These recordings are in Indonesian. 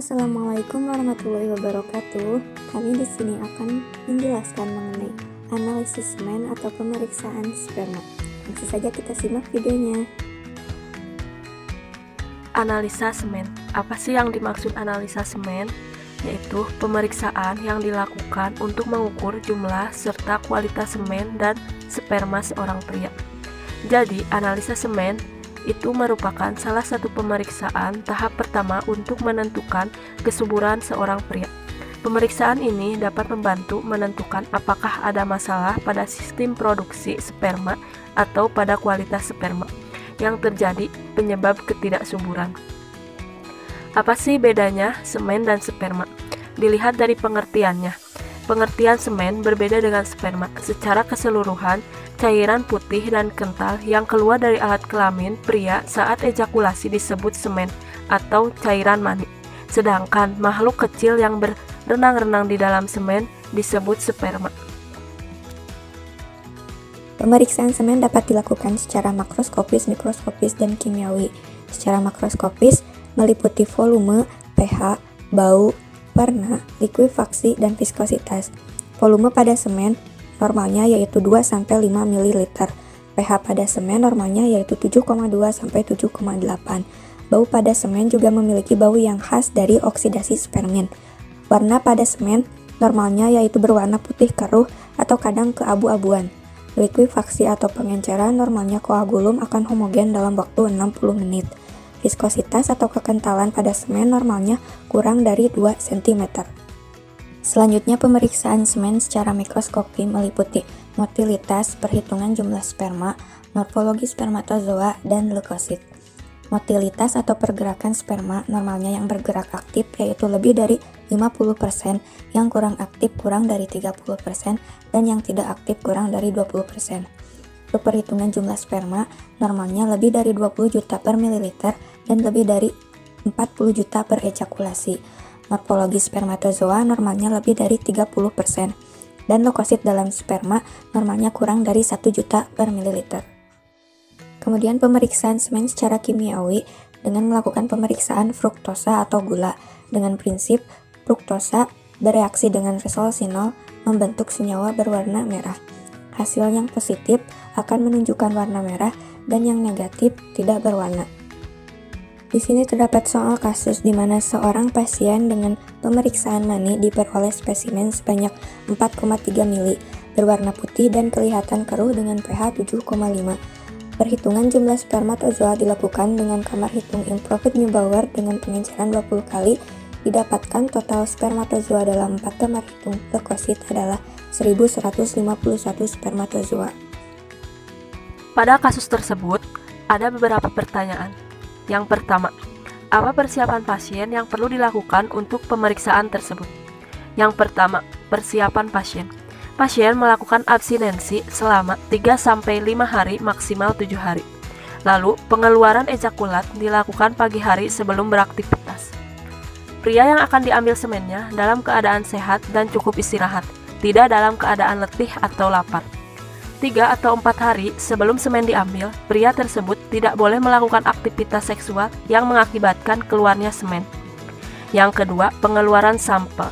Assalamualaikum warahmatullahi wabarakatuh. Kami di sini akan menjelaskan mengenai analisis semen atau pemeriksaan sperma. Langsung saja kita simak videonya. Analisa semen. Apa sih yang dimaksud analisa semen? Yaitu pemeriksaan yang dilakukan untuk mengukur jumlah serta kualitas semen dan sperma seorang pria. Jadi, analisa semen itu merupakan salah satu pemeriksaan tahap pertama untuk menentukan kesuburan seorang pria. Pemeriksaan ini dapat membantu menentukan apakah ada masalah pada sistem produksi sperma atau pada kualitas sperma yang terjadi penyebab ketidaksuburan. Apa sih bedanya semen dan sperma? Dilihat dari pengertiannya. Pengertian semen berbeda dengan sperma. Secara keseluruhan, cairan putih dan kental yang keluar dari alat kelamin pria saat ejakulasi disebut semen atau cairan mani. Sedangkan makhluk kecil yang berenang-renang di dalam semen disebut sperma. Pemeriksaan semen dapat dilakukan secara makroskopis, mikroskopis, dan kimiawi. Secara makroskopis meliputi volume, pH, bau, warna, likuifaksi, dan viskositas. Volume pada semen normalnya yaitu 2-5 ml. pH pada semen normalnya yaitu 7,2-7,8. Bau pada semen juga memiliki bau yang khas dari oksidasi spermin. Warna pada semen normalnya yaitu berwarna putih keruh atau kadang keabu-abuan. Likuifaksi atau pengenceran normalnya koagulum akan homogen dalam waktu 60 menit. Viskositas atau kekentalan pada semen normalnya kurang dari 2 cm. Selanjutnya, pemeriksaan semen secara mikroskopi meliputi motilitas, perhitungan jumlah sperma, morfologi spermatozoa, dan leukosit. Motilitas atau pergerakan sperma normalnya yang bergerak aktif yaitu lebih dari 50%, yang kurang aktif kurang dari 30%, dan yang tidak aktif kurang dari 20%. Untuk perhitungan jumlah sperma normalnya lebih dari 20 juta per mililiter dan lebih dari 40 juta per ejakulasi. Morfologi spermatozoa normalnya lebih dari 30%, dan leukosit dalam sperma normalnya kurang dari 1 juta per mililiter. Kemudian pemeriksaan semen secara kimiawi dengan melakukan pemeriksaan fruktosa atau gula dengan prinsip fruktosa bereaksi dengan resolsinol membentuk senyawa berwarna merah. Hasil yang positif akan menunjukkan warna merah dan yang negatif tidak berwarna. Di sini terdapat soal kasus di mana seorang pasien dengan pemeriksaan mani diperoleh spesimen sebanyak 4,3 mili, berwarna putih dan kelihatan keruh dengan pH 7,5. Perhitungan jumlah spermatozoa dilakukan dengan kamar hitung infrared Neubauer dengan pengenceran 20 kali. Didapatkan total spermatozoa dalam 4 kamar hitung leukosit adalah 1151 spermatozoa. Pada kasus tersebut, ada beberapa pertanyaan. Yang pertama, apa persiapan pasien yang perlu dilakukan untuk pemeriksaan tersebut? Yang pertama, persiapan pasien. Pasien melakukan abstinensi selama 3-5 hari maksimal 7 hari. Lalu, pengeluaran ejakulat dilakukan pagi hari sebelum beraktivitas. Pria yang akan diambil semennya dalam keadaan sehat dan cukup istirahat, tidak dalam keadaan letih atau lapar. 3 atau 4 hari sebelum semen diambil, pria tersebut tidak boleh melakukan aktivitas seksual yang mengakibatkan keluarnya semen. Yang kedua, pengeluaran sampel.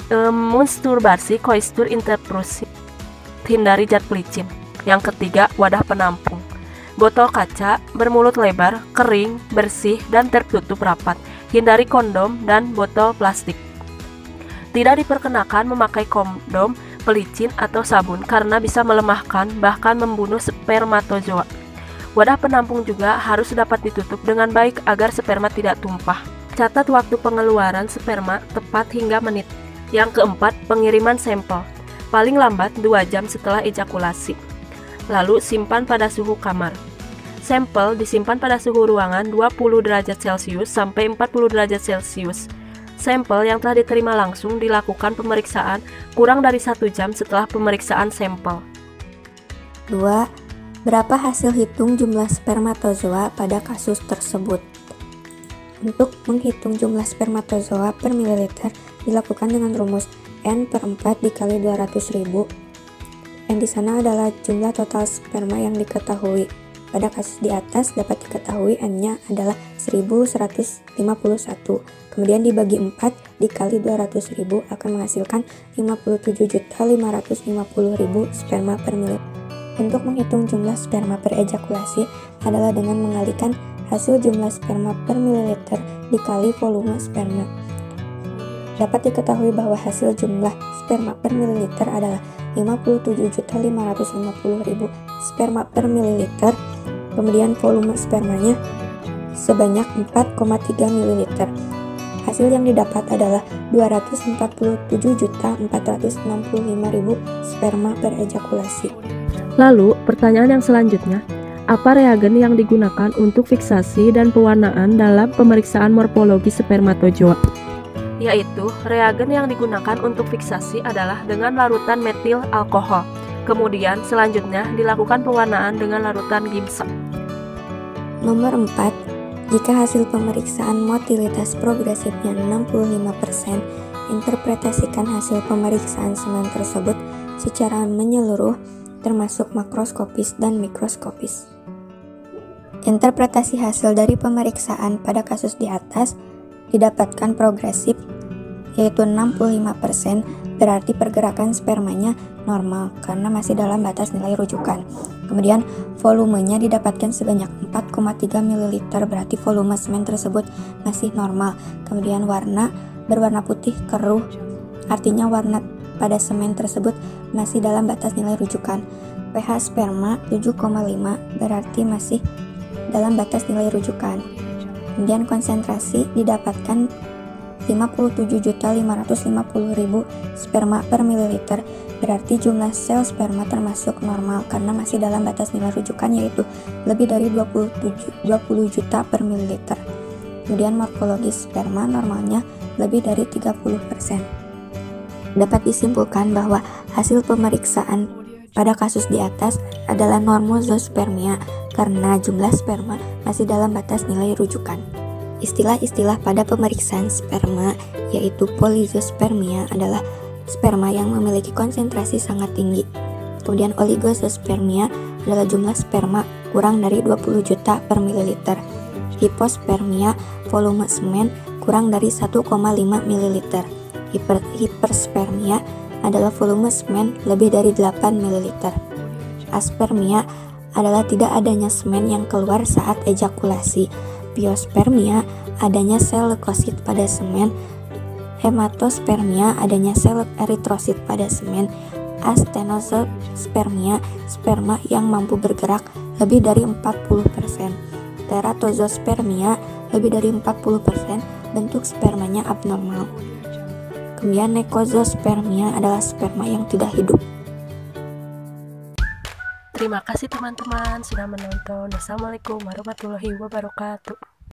Masturbasi, koistur interrupsi, hindari zat pelicin. Yang ketiga, wadah penampung. Botol kaca, bermulut lebar, kering, bersih, dan tertutup rapat. Hindari kondom dan botol plastik. Tidak diperkenakan memakai kondom, pelicin, atau sabun karena bisa melemahkan bahkan membunuh spermatozoa. Wadah penampung juga harus dapat ditutup dengan baik agar sperma tidak tumpah. Catat waktu pengeluaran sperma tepat hingga menit. Yang keempat, pengiriman sampel. Paling lambat 2 jam setelah ejakulasi. Lalu simpan pada suhu kamar. Sampel disimpan pada suhu ruangan 20 derajat Celcius sampai 40 derajat Celcius. Sampel yang telah diterima langsung dilakukan pemeriksaan kurang dari 1 jam setelah pemeriksaan sampel. 2. Berapa hasil hitung jumlah spermatozoa pada kasus tersebut? Untuk menghitung jumlah spermatozoa per mililiter dilakukan dengan rumus N/4 dikali 200.000. N di sana adalah jumlah total sperma yang diketahui. pada kasus di atas dapat diketahui N-nya adalah 1151. Kemudian dibagi 4 dikali 200.000 akan menghasilkan 57.550.000 sperma per mililiter. Untuk menghitung jumlah sperma per ejakulasi adalah dengan mengalikan hasil jumlah sperma per mililiter dikali volume sperma. Dapat diketahui bahwa hasil jumlah sperma per mililiter adalah 57.550.000 sperma per mililiter. Kemudian volume spermanya sebanyak 4,3 ml. Hasil yang didapat adalah 247.465.000 sperma per ejakulasi. Lalu, pertanyaan yang selanjutnya, apa reagen yang digunakan untuk fiksasi dan pewarnaan dalam pemeriksaan morfologi spermatozoa? Yaitu, reagen yang digunakan untuk fiksasi adalah dengan larutan metil alkohol. Kemudian, selanjutnya dilakukan pewarnaan dengan larutan gimsa. Nomor 4. Jika hasil pemeriksaan motilitas progresifnya 65%, interpretasikan hasil pemeriksaan semen tersebut secara menyeluruh termasuk makroskopis dan mikroskopis. Interpretasi hasil dari pemeriksaan pada kasus di atas didapatkan progresif, yaitu 65%, berarti pergerakan spermanya normal karena masih dalam batas nilai rujukan. Kemudian volumenya didapatkan sebanyak 4,3 ml, berarti volume semen tersebut masih normal. Kemudian warna berwarna putih keruh, artinya warna pada semen tersebut masih dalam batas nilai rujukan. pH sperma 7,5, berarti masih dalam batas nilai rujukan. Kemudian konsentrasi didapatkan 57.550.000 sperma per mililiter, berarti jumlah sel sperma termasuk normal karena masih dalam batas nilai rujukan, yaitu lebih dari 20 juta per mililiter. Kemudian morfologi sperma normalnya lebih dari 30%. Dapat disimpulkan bahwa hasil pemeriksaan pada kasus di atas adalah normozospermia karena jumlah sperma masih dalam batas nilai rujukan. Istilah-istilah pada pemeriksaan sperma yaitu polizospermia adalah sperma yang memiliki konsentrasi sangat tinggi. Kemudian oligospermia adalah jumlah sperma kurang dari 20 juta per mililiter. Hipospermia, volume semen kurang dari 1,5 ml. Hiperspermia adalah volume semen lebih dari 8 ml. Aspermia adalah tidak adanya semen yang keluar saat ejakulasi. Biospermia adanya sel leukosit pada semen. Hematospermia adanya sel eritrosit pada semen. Astenospermia sperma yang mampu bergerak lebih dari 40%. Teratozospermia lebih dari 40%, bentuk spermanya abnormal. Kemudian nekozospermia adalah sperma yang tidak hidup. Terima kasih teman-teman sudah menonton. Wassalamualaikum warahmatullahi wabarakatuh.